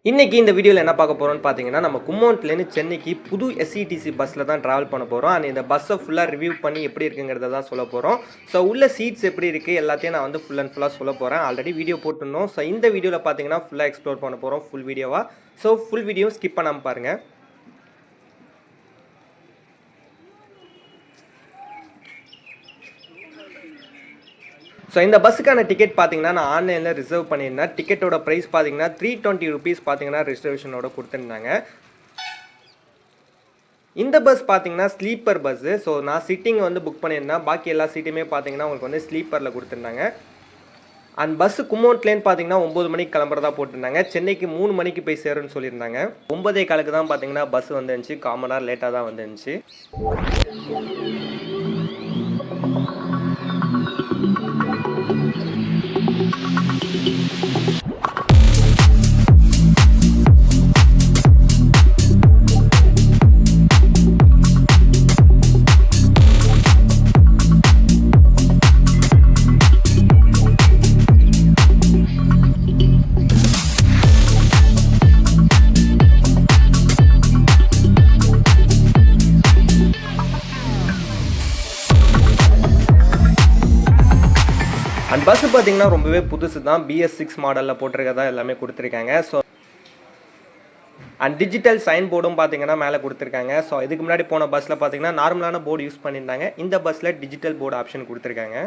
இன்னைக்கு இந்த வீடியோவில் என்ன பார்க்க போகிறோம்னு பார்த்தீங்கன்னா நம்ம கும்மோண்ட்லேருந்து சென்னைக்கு புது எஸ்இடிசி பஸ்ஸில் தான் ட்ராவல் பண்ண போகிறோம். அண்ட் இந்த பஸ்ஸை ஃபுல்லாக ரிவ்யூ பண்ணி எப்படி இருக்குங்கிறத தான் சொல்ல போகிறோம். ஸோ உள்ள சீட்ஸ் எப்படி இருக்குது எல்லாத்தையும் நான் வந்து ஃபுல் அண்ட் ஃபுல்லாக சொல்ல போகிறேன். Already video போட்டுருந்தோம். ஸோ இந்த வீடியோவில் பார்த்தீங்கன்னா ஃபுல்லாக எக்ஸ்ப்ளோர் பண்ண போகிறோம் ஃபுல் வீடியோவாக. ஸோ ஃபுல் வீடியோ ஸ்கிப் பண்ணாமல் பாருங்கள். ஸோ இந்த பஸ்ஸுக்கான டிக்கெட் பார்த்தீங்கன்னா நான் ஆன்லைனில் ரிசர்வ் பண்ணியிருந்தேன். டிக்கெட்டோட ப்ரைஸ் பார்த்தீங்கன்னா 320 ருபீஸ் பார்த்தீங்கன்னா ரிசர்வேஷனோட கொடுத்துருந்தாங்க. இந்த பஸ் பார்த்தீங்கன்னா ஸ்லீப்பர் பஸ்ஸு. ஸோ நான் சிட்டிங் வந்து புக் பண்ணியிருந்தேன். பாக்கி எல்லா சீட்டுமே பார்த்தீங்கன்னா உங்களுக்கு வந்து ஸ்லீப்பரில் கொடுத்துருந்தாங்க. அண்ட் பஸ்ஸு கும்மோண்ட்லேன்னு பார்த்தீங்கன்னா 9 மணிக்கு கிளம்புறதா போட்டிருந்தாங்க. சென்னைக்கு 3 மணிக்கு போய் சேரும்னு சொல்லியிருந்தாங்க. 9:15 தான் பார்த்தீங்கன்னா பஸ் வந்துருந்துச்சு. காமனாக லேட்டாக தான் வந்துருந்துச்சு. அண்ட் பஸ்ஸு பார்த்தீங்கன்னா ரொம்பவே புதுசு தான். BS6 மாடலில் போட்டிருக்கதா எல்லாமே கொடுத்துருக்காங்க. ஸோ அண்ட் டிஜிட்டல் சைன் போர்டும் பார்த்தீங்கன்னா மேலே கொடுத்துருக்காங்க. ஸோ இதுக்கு முன்னாடி போன பஸ்ஸில் பார்த்தீங்கன்னா நார்மலான போர்டு யூஸ் பண்ணியிருந்தாங்க. இந்த பஸ்ஸில் டிஜிட்டல் போர்டு ஆப்ஷன் கொடுத்துருக்காங்க.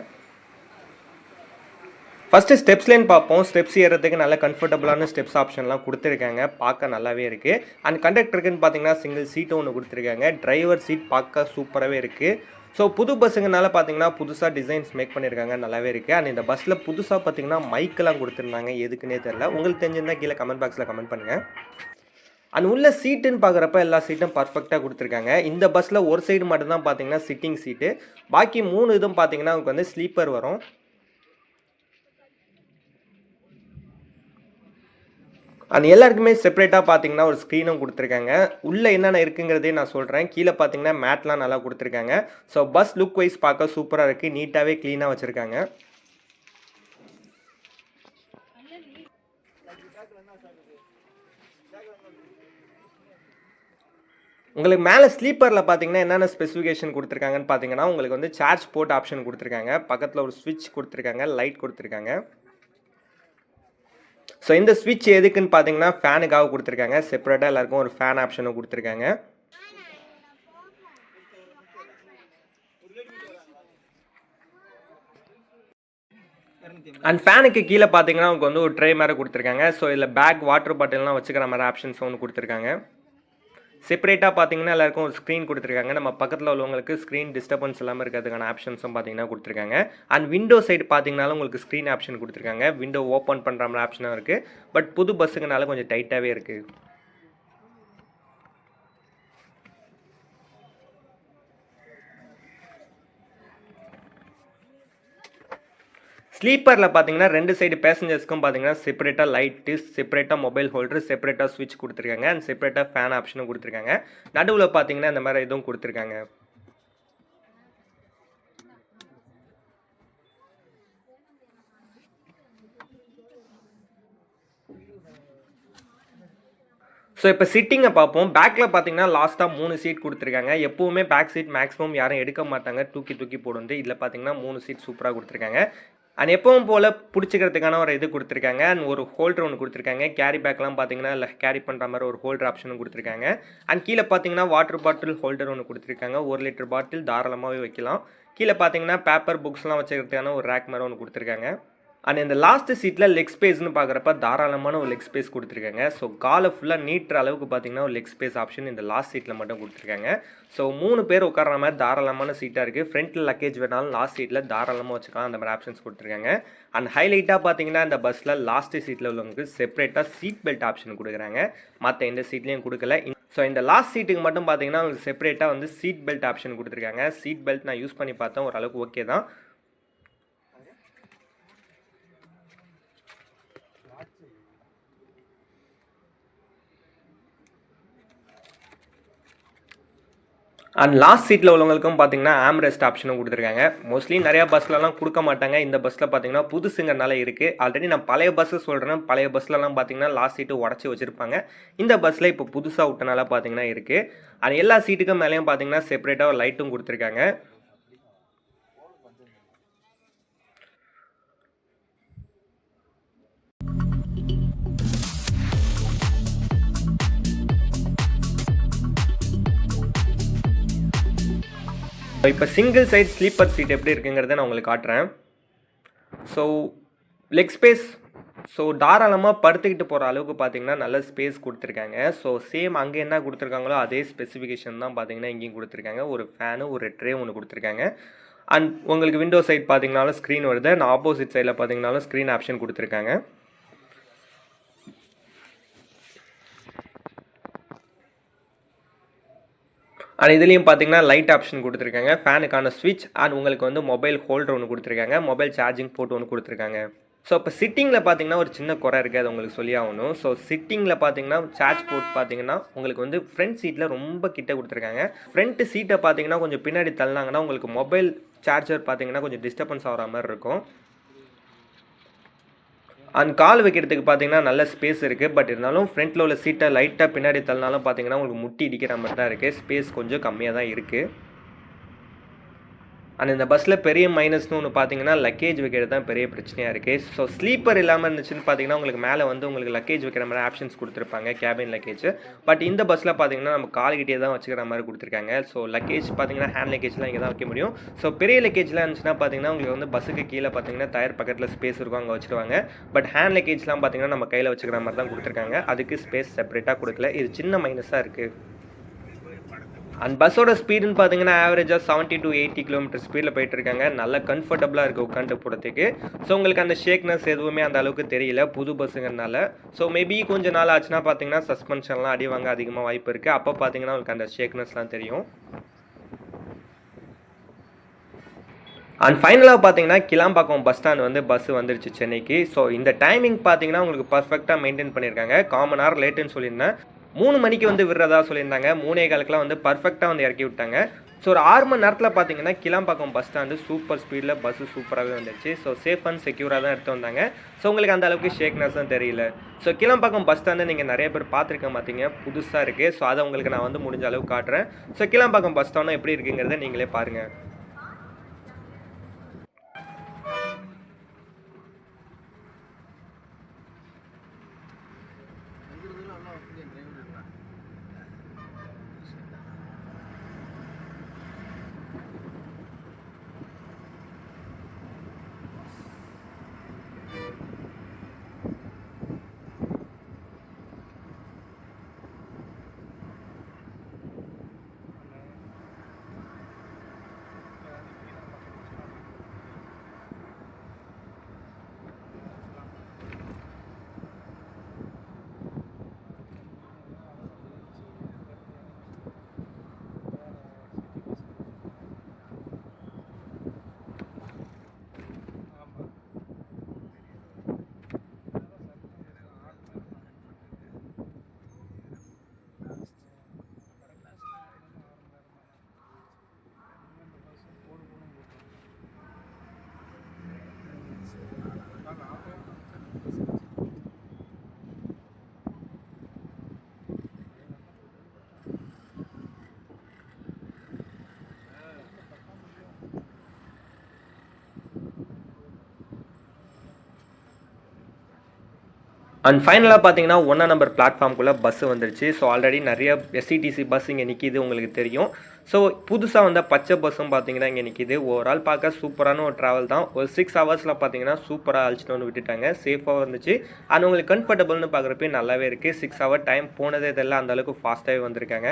ஃபஸ்ட்டு ஸ்டெப்ஸ்லேன்னு பார்ப்போம். ஸ்டெப்ஸ் ஏறதுக்கு நல்ல கம்ஃபர்டபுளான ஸ்டெப்ஸ் ஆப்ஷன்லாம் கொடுத்துருக்காங்க. பார்க்க நல்லாவே இருக்குது. அண்ட் கண்டக்டருக்குன்னு பார்த்தீங்கன்னா சிங்கிள் சீட்டும் ஒன்று கொடுத்துருக்காங்க. டிரைவர் சீட் பார்க்க சூப்பராகவே இருக்குது. ஸோ புது பஸ்ஸுங்கனால பார்த்தீங்கன்னா புதுசாக டிசைன்ஸ் மேக் பண்ணியிருக்காங்க. நல்லாவே இருக்குது. அண்ட் இந்த பஸ்ஸில் புதுசாக பார்த்தீங்கன்னா மைக்கெல்லாம் கொடுத்துருந்தாங்க. எதுக்குன்னே தெரில. உங்களுக்கு தெரிஞ்சிருந்தால் கீழே கமெண்ட் பாக்ஸில் கமெண்ட் பண்ணுங்கள். அண்ட் உள்ள சீட்டுன்னு பார்க்குறப்ப எல்லா சீட்டும் பர்ஃபெக்டாக கொடுத்துருக்காங்க. இந்த பஸ்ஸில் ஒரு சைடு மட்டும்தான் பார்த்தீங்கன்னா சிட்டிங் சீட்டு. பாக்கி 3 இதுவும் பார்த்தீங்கன்னா உங்களுக்கு வந்து ஸ்லீப்பர் வரும். அண்ட் எல்லாருக்குமே செப்பரேட்டாக பார்த்தீங்கன்னா ஒரு ஸ்க்ரீனும் கொடுத்துருக்காங்க. உள்ளே என்னென்ன இருக்குங்கிறதே நான் சொல்கிறேன். கீழே பார்த்தீங்கன்னா மேட்லாம் நல்லா கொடுத்துருக்காங்க. ஸோ பஸ் லுக் வைஸ் பார்க்க சூப்பராக இருக்குது. நீட்டாகவே க்ளீனாக வச்சுருக்காங்க. உங்களுக்கு மேலே ஸ்லீப்பரில் பார்த்தீங்கன்னா என்னென்ன ஸ்பெசிஃபிகேஷன் கொடுத்துருக்காங்கன்னு பார்த்தீங்கன்னா உங்களுக்கு வந்து சார்ஜ் போர்ட் ஆப்ஷன் கொடுத்துருக்காங்க. பக்கத்தில் ஒரு ஸ்விட்ச் கொடுத்துருக்காங்க. லைட் கொடுத்துருக்காங்க. ஸோ இந்த ஸ்விட்ச் எதுக்குன்னு பார்த்தீங்கன்னா ஃபேனுக்காக கொடுத்துருக்காங்க. செப்பரேட்டாக எல்லாருக்கும் ஒரு ஃபேன் ஆப்ஷனும் கொடுத்துருக்காங்க. அண்ட் ஃபேனுக்கு கீழே பார்த்தீங்கன்னா உங்களுக்கு வந்து ஒரு ட்ரே மாதிரி கொடுத்துருக்காங்க. ஸோ இதில் பேக் வாட்டர் பாட்டில்லாம் வச்சுக்கிற மாதிரி ஆப்ஷன்ஸ் ஒன்று கொடுத்துருக்காங்க. செப்பரேட்டாக பார்த்தீங்கன்னா எல்லாருக்கும் ஒரு ஸ்க்ரீன் கொடுத்துருக்காங்க. நம்ம பக்கத்தில் உள்ளவங்களுக்கு ஸ்க்ரீன் டிஸ்டர்பன்ஸ் இல்லாமல் இருக்கிறதுக்கான ஆப்ஷன்ஸும் பார்த்தீங்கன்னா கொடுத்துருக்காங்க. அண்ட் விண்டோ சைடு பார்த்தீங்கனாலும் உங்களுக்கு ஸ்க்ரீன் ஆப்ஷன் கொடுத்துருக்காங்க. விண்டோ ஓப்பன் பண்ணுற மாதிரி ஆப்ஷனும் இருக்குது. பட் புது பஸ்ஸுக்குனால கொஞ்சம் டைட்டாகவே இருக்குது. ஸ்லீப்பரில் பார்த்தீங்கன்னா 2 சைடு பேசஞ்சர்ஸ்க்கும் பார்த்தீங்கன்னா செப்பரேட்டாக லைட்டு, செப்பரேட்டாக மொபைல் ஹோல்டர், செப்பரேட்டாக ஸ்விட்ச் கொடுத்துருக்காங்க. அண்ட் செப்பரேட்டாக ஃபேன் ஆப்ஷனும் கொடுத்துருக்காங்க. நடுவில் பார்த்தீங்கன்னா இந்த மாதிரி இதுவும் கொடுத்துருக்காங்க. ஸோ இப்போ சிட்டிங்கை பார்ப்போம். பேக்கில் பார்த்தீங்கன்னா லாஸ்ட்டாக 3 சீட் கொடுத்துருக்காங்க. எப்போவுமே பேக் சீட் மேக்ஸிமம் யாரும் எடுக்க மாட்டாங்க. தூக்கி தூக்கி போடுந்து. இதில் பார்த்தீங்கன்னா 3 சீட் சூப்பராக கொடுத்துருக்காங்க. அண்ட் எப்பவும் போல் பிடிச்சிக்கிறதுக்கான ஒரு இது கொடுத்துருக்காங்க. அண்ட் ஒரு ஹோல்டர் ஒன்று கொடுத்துருக்காங்க. கேரி பேக்லாம் பார்த்தீங்கன்னா இல்லை கேரி பண்ணுற மாதிரி ஒரு ஹோல்டர் ஆப்ஷனும் கொடுத்துருக்காங்க. அண்ட் கீழே பார்த்தீங்கன்னா வாட்டர் பாட்டில் ஹோல்டர் ஒன்று கொடுத்துருக்காங்க. 1 லிட்டர் பாட்டில் தாராளமாகவே வைக்கலாம். கீழே பார்த்தீங்கன்னா பேப்பர் புக்ஸ்லாம் வச்சுக்கிறதுக்கான ஒரு ரேக் மாதிரி ஒன்று கொடுத்துருக்காங்க. அண்ட் இந்த லாஸ்ட் சீட்டில் லெக் ஸ்பேஸ்னு பார்க்குறப்ப தாராளமான ஒரு லெக் ஸ்பேஸ் கொடுத்துருக்காங்க. ஸோ காலை ஃபுல்லாக நீட்டுற அளவுக்கு பார்த்தீங்கன்னா ஒரு லெக் ஸ்பேஸ் ஆப்ஷன் இந்த லாஸ்ட் சீட்டில் மட்டும் கொடுத்துருக்காங்க. ஸோ 3 பேர் உட்கார மாதிரி தாராளமான சீட்டாக இருக்குது. ஃப்ரண்ட்டில் லக்கேஜ் வேணாலும் லாஸ்ட் சீட்டில் தாராளமாக வச்சுக்கலாம். அந்த மாதிரி ஆப்ஷன்ஸ் கொடுத்துருக்காங்க. அண்ட் ஹைலைட்டாக பார்த்தீங்கன்னா இந்த பஸ்ஸில் லாஸ்ட் சீட்டில் உள்ளவங்களுக்கு செப்பரேட்டாக சீட் பெல்ட் ஆப்ஷன் கொடுக்குறாங்க. மற்ற எந்த சீட்லேயும் கொடுக்கல. ஸோ இந்த லாஸ்ட் சீட்டுக்கு மட்டும் பார்த்தீங்கன்னா உங்களுக்கு செப்பரேட்டாக வந்து சீட் பெல்ட் ஆப்ஷன் கொடுத்துருக்காங்க. சீட் பெல்ட் நான் யூஸ் பண்ணி பார்த்தேன். ஓரளவுக்கு ஓகே தான். அண்ட் லாஸ்ட் சீட்டில் உள்ளவங்களுக்கும் பார்த்தீங்கன்னா ஆம்ரெஸ்ட் ஆப்ஷனும் கொடுத்துருக்காங்க. மோஸ்ட்லி நிறையா பஸ்லலாம் கொடுக்க மாட்டாங்க. இந்த பஸ்ஸில் பார்த்தீங்கன்னா புதுசுங்கிறனால இருக்குது. ஆல்ரெடி நான் பழைய பஸ்ஸு சொல்கிறேன். பழைய பஸ்லலாம் பார்த்தீங்கன்னா லாஸ்ட் சீட்டு உடச்சி வச்சுருப்பாங்க. இந்த பஸ்ஸில் இப்போ புதுசாக விட்டனால பார்த்தீங்கன்னா இருக்குது. அண்ட் எல்லா சீட்டுக்கும் மேலேயும் பார்த்தீங்கன்னா செப்பரேட்டாக ஒரு லைட்டும் கொடுத்துருக்காங்க. இப்போ சிங்கிள் சைட் ஸ்லீப்பர் சீட் எப்படி இருக்குங்கிறத நான் உங்களுக்கு காட்டுறேன். ஸோ லெக் ஸ்பேஸ் தாராளமாக படுத்துக்கிட்டு போகிற அளவுக்கு பார்த்தீங்கன்னா நல்ல ஸ்பேஸ் கொடுத்துருக்காங்க. ஸோ சேம் அங்கே என்ன கொடுத்துருக்காங்களோ அதே ஸ்பெசிஃபிகேஷன் தான் பார்த்தீங்கன்னா இங்கேயும் கொடுத்துருக்காங்க. ஒரு ஃபேனு ஒரு ட்ரே ஒன்று கொடுத்துருக்காங்க. அண்ட் உங்களுக்கு விண்டோ சைட் பார்த்தீங்கனாலும் ஸ்க்ரீன் வருது. அண்ட் ஆப்போசிட் சைடில் பார்த்தீங்கனாலும் ஸ்க்ரீன் ஆப்ஷன் கொடுத்துருக்காங்க. அண்ட் இதுலேயும் பார்த்தீங்கன்னா லைட் ஆப்ஷன் கொடுத்துருக்காங்க. ஃபேனுக்கான ஸ்விட்ச் அண்ட் உங்களுக்கு வந்து மொபைல் ஹோல்டர் ஒன்று கொடுத்துருக்காங்க. மொபைல் சார்ஜிங் போர்ட் ஒன்று கொடுத்துருக்காங்க. ஸோ இப்போ சிட்டிங்கில் பார்த்தீங்கன்னா ஒரு சின்ன குறை இருக்குது, அது உங்களுக்கு சொல்லி ஆகணும். ஸோ சிட்டிங்கில் பார்த்தீங்கன்னா சார்ஜ் போர்ட் பார்த்தீங்கன்னா உங்களுக்கு வந்து ஃப்ரண்ட் சீட்டில் ரொம்ப கிட்ட கொடுத்துருக்காங்க. ஃப்ரண்ட் சீட்டை பார்த்தீங்கன்னா கொஞ்சம் பின்னாடி தள்ளினாங்கன்னா உங்களுக்கு மொபைல் சார்ஜர் பார்த்தீங்கன்னா கொஞ்சம் டிஸ்டர்பன்ஸ் ஆகிற மாதிரி இருக்கும். அண்ட் கால் வைக்கிறதுக்கு பார்த்தீங்கன்னா நல்ல ஸ்பேஸ் இருக்குது. பட் இருந்தாலும் ஃப்ரண்ட்டில் உள்ள சீட்டை லைட்டாக பின்னாடி தள்ளினாலும் பார்த்தீங்கன்னா உங்களுக்கு முட்டி இடிக்கிற மாதிரி தான் இருக்குது. ஸ்பேஸ் கொஞ்சம் கம்மியாக தான் இருக்குது. அண்ட் இந்த பஸ்ஸில் பெரிய மைனஸ்னு ஒன்று பார்த்தீங்கன்னா லக்கேஜ் வைக்கிறது தான் பெரிய பிரச்சனையாக இருக்குது. ஸோ ஸ்லீப்பர் இல்லாமல் இருந்துச்சுன்னு பார்த்தீங்கன்னா உங்களுக்கு மேலே வந்து உங்களுக்கு லக்கேஜ் வைக்கிற மாதிரி ஆப்ஷன்ஸ் கொடுத்துருப்பாங்க, கேபின் லக்கேஜ். பட் இந்த பஸ்ஸில் பார்த்தீங்கன்னா நம்ம கால்கிட்டே தான் வச்சுக்கிற மாதிரி கொடுத்துருக்காங்க. ஸோ லக்கேஜ் பார்த்தீங்கன்னா ஹேண்ட் லக்கேஜ்லாம் இங்கே தான் வைக்க முடியும். ஸோ பெரிய லக்கேஜ்லாம் இருந்துச்சுன்னா பார்த்தீங்கன்னா உங்களுக்கு வந்து பஸ்ஸுக்கு கீழே பார்த்தீங்கன்னா டயர் பக்கத்தில் ஸ்பேஸ் இருக்கும், அங்கே வச்சுருவாங்க. பட் ஹேண்ட் லக்கேஜ்லாம் பார்த்தீங்கன்னா நம்ம கையில் வச்சுக்கிற மாதிரி தான் கொடுத்துருக்காங்க. அதுக்கு ஸ்பேஸ் செப்பரேட்டாக கொடுக்கல. இது சின்ன மைனஸாக இருக்குது. அண்ட் பஸ்ஸோட ஸ்பீடுன்னு பார்த்தீங்கன்னா ஆவரேஜாக 70 to 80 கிலோமீட்டர் ஸ்பீடில் போயிட்டுருக்காங்க. நல்லா கம்ஃபர்டபுளாக இருக்குது உட்காந்து போகிறதுக்கு. ஸோ உங்களுக்கு அந்த ஷேக்னஸ் எதுவுமே அந்த அளவுக்கு தெரியல புது பஸ்ஸுங்கிறனால. ஸோ மேபி கொஞ்சம் நாள் ஆச்சுன்னா பார்த்தீங்கன்னா சஸ்பென்ஷன்லாம் அடி வாங்க அதிகமாக வாய்ப்பு இருக்குது. அப்போ பார்த்தீங்கன்னா உங்களுக்கு அந்த ஷேக்னஸ்லாம் தெரியும். அண்ட் ஃபைனலாக பார்த்தீங்கன்னா கிளாம்பாக்கம் பஸ் ஸ்டாண்ட் வந்து பஸ்ஸு வந்துருச்சு சென்னைக்கு. ஸோ இந்த டைமிங் பார்த்தீங்கன்னா உங்களுக்கு பர்ஃபெக்டாக மெயின்டைன் பண்ணியிருக்காங்க. காமன் ஹவர் லேட்டுன்னு சொல்லியிருந்தேன். 3 மணிக்கு வந்து விடுறதா சொல்லியிருந்தாங்க. 3:15 வந்து பர்ஃபெக்டாக வந்து இறக்கி விட்டாங்க. ஸோ ஒரு 6 மணி நேரத்தில் பார்த்தீங்கன்னா கிளாம்பாக்கம் பஸ் ஸ்டாண்டு சூப்பர் ஸ்பீடில் பஸ்ஸு சூப்பராகவே வந்துடுச்சு. ஸோ சேஃப் அண்ட் செக்யூராக தான் எடுத்து வந்தாங்க. ஸோ உங்களுக்கு அந்த அளவுக்கு ஷேக்னஸ் தான் தெரியல. ஸோ கிளாம்பாக்கம் பஸ் ஸ்டாண்டு நீங்கள் நிறைய பேர் பார்த்துருக்க மாட்டீங்க, புதுசாக இருக்குது. ஸோ அதை உங்களுக்கு நான் வந்து முடிஞ்ச அளவுக்கு காட்டுறேன். ஸோ கிளாம்பாக்கம் பஸ் ஸ்டாண்டும் எப்படி இருக்குங்கிறத நீங்களே பாருங்கள். அண்ட் ஃபைனலாக பார்த்தீங்கன்னா 1 நம்பர் பிளாட்ஃபார்முக்குள்ளே பஸ்ஸு வந்துருச்சு. ஸோ ஆல்ரெடி நிறைய எஸ்சிடிசி பஸ் இங்கே நிற்கிது, உங்களுக்கு தெரியும். ஸோ புதுசாக வந்த பச்சை பஸ்ஸும் பார்த்தீங்கன்னா இங்கே நிற்கிது. ஓவரால் பார்க்க சூப்பரான ஒரு ட்ராவல் தான். ஒரு 6 ஹவர்ஸில் பார்த்தீங்கன்னா சூப்பராக அழைச்சிட்டு வந்து விட்டுட்டாங்க. சேஃபாக இருந்துச்சு. அண்ட் உங்களுக்கு கம்ஃபர்டபுள்னு பார்க்குறப்ப நல்லாவே இருக்குது. 6 ஹவர் டைம் போனதே தெரியல, அந்தளவுக்கு ஃபாஸ்ட்டாகவே வந்திருக்காங்க.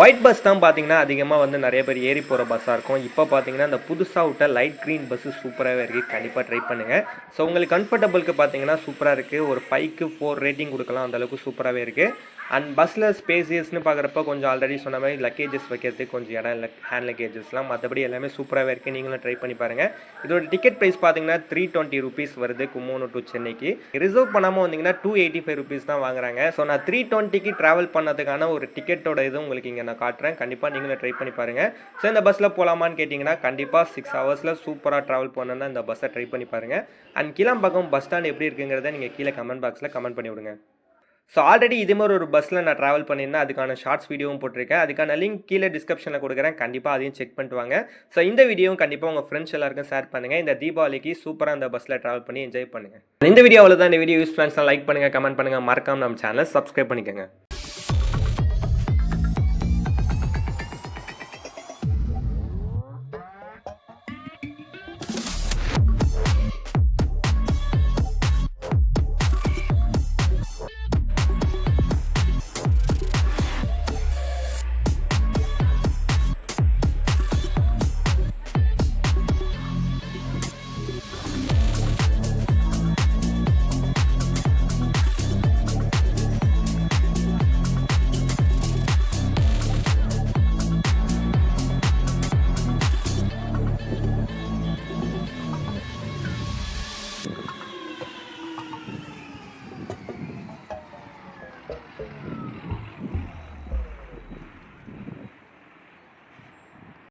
ஒயிட் பஸ் தான் பார்த்தீங்கன்னா அதிகமாக வந்து நிறைய பேர் ஏறி போகிற பஸ்ஸாக இருக்கும். இப்போ பார்த்தீங்கன்னா இந்த புதுசாக விட்ட லைட் க்ரீன் பஸ்ஸு சூப்பராகவே இருக்குது. கண்டிப்பாக ட்ரை பண்ணுங்கள். ஸோ உங்களுக்கு கம்ஃபர்டபுளுக்கு பார்த்தீங்கன்னா சூப்பராக இருக்குது. ஒரு 5க்கு 4 ரேட்டிங் கொடுக்கலாம், அந்தளவுக்கு சூப்பராகவே இருக்குது. அண்ட் பஸ்ஸில் ஸ்பேசியஸ்னு பார்க்குறப்ப கொஞ்சம் ஆல்ரெடி சொன்ன மாதிரி லக்கேஜஸ் வைக்கிறதுக்கு கொஞ்சம் இடம் இல்லை, ஹேண்ட் லக்கேஜஸ்லாம். மற்றபடி எல்லாமே சூப்பராகவே இருக்குது, நீங்களும் ட்ரை பண்ணி பாருங்கள். இதோட டிக்கெட் ப்ரைஸ் பார்த்தீங்கன்னா 320 rupees வருது கும்மோனோ டு சென்னைக்கு. ரிசர்வ் பண்ணாமல் வந்தீங்கன்னா 285 rupees தான் வாங்குறாங்க. ஸோ நான் 320க்கு ட்ராவல் பண்ணதுக்கான ஒரு டிக்கெட்டோட இது உங்களுக்கு இங்கே நான் காட்டுறேன், கண்டிப்பாக நீங்களும் ட்ரை பண்ணி பாருங்கள். ஸோ இந்த பஸ்ஸில் போகலாமான்னு கேட்டிங்கன்னா கண்டிப்பாக 6 hours சூப்பராக ட்ராவல் பண்ணணுன்னா இந்த பஸ்ஸை ட்ரை பண்ணி பாருங்கள். அண்ட் கிளம்பாக்கம் பஸ் ஸ்டாண்ட் எப்படி இருக்குங்கிறத நீங்கள் கீழே கமெண்ட் பாக்ஸில் கமெண்ட் பண்ணி விடுங்க. ஸோ ஆல்ரெடி இதே மாதிரி ஒரு பஸ்ஸில் நான் ட்ராவல் பண்ணியிருந்தேன், அதுக்கான ஷார்ட்ஸ் வீடியோவும் போட்டிருக்கேன். அதுக்கான லிங்க் கீழே டிஸ்கிரிப்ஷனில் கொடுக்குறேன், கண்டிப்பாக அதையும் செக் பண்ணிட்டு வாங்க. ஸோ இந்த வீடியோவும் கண்டிப்பாக உங்கள் ஃப்ரெண்ட்ஸ் எல்லாருக்கும் ஷேர் பண்ணுங்கள். இந்த தீபாவளிக்கு சூப்பராக அந்த பஸ்ஸில் ட்ராவல் பண்ணி என்ஜாய் பண்ணுங்கள். இந்த வீடியோவில் தான் இந்த வீடியோ யூஸ் ஃப்ரெண்ட்ஸ்லாம் லைக் பண்ணுங்கள், கமெண்ட் பண்ணுங்கள், மறக்காம நம்ம சேனலை சப்ஸ்கிரைப் பண்ணிக்கோங்க.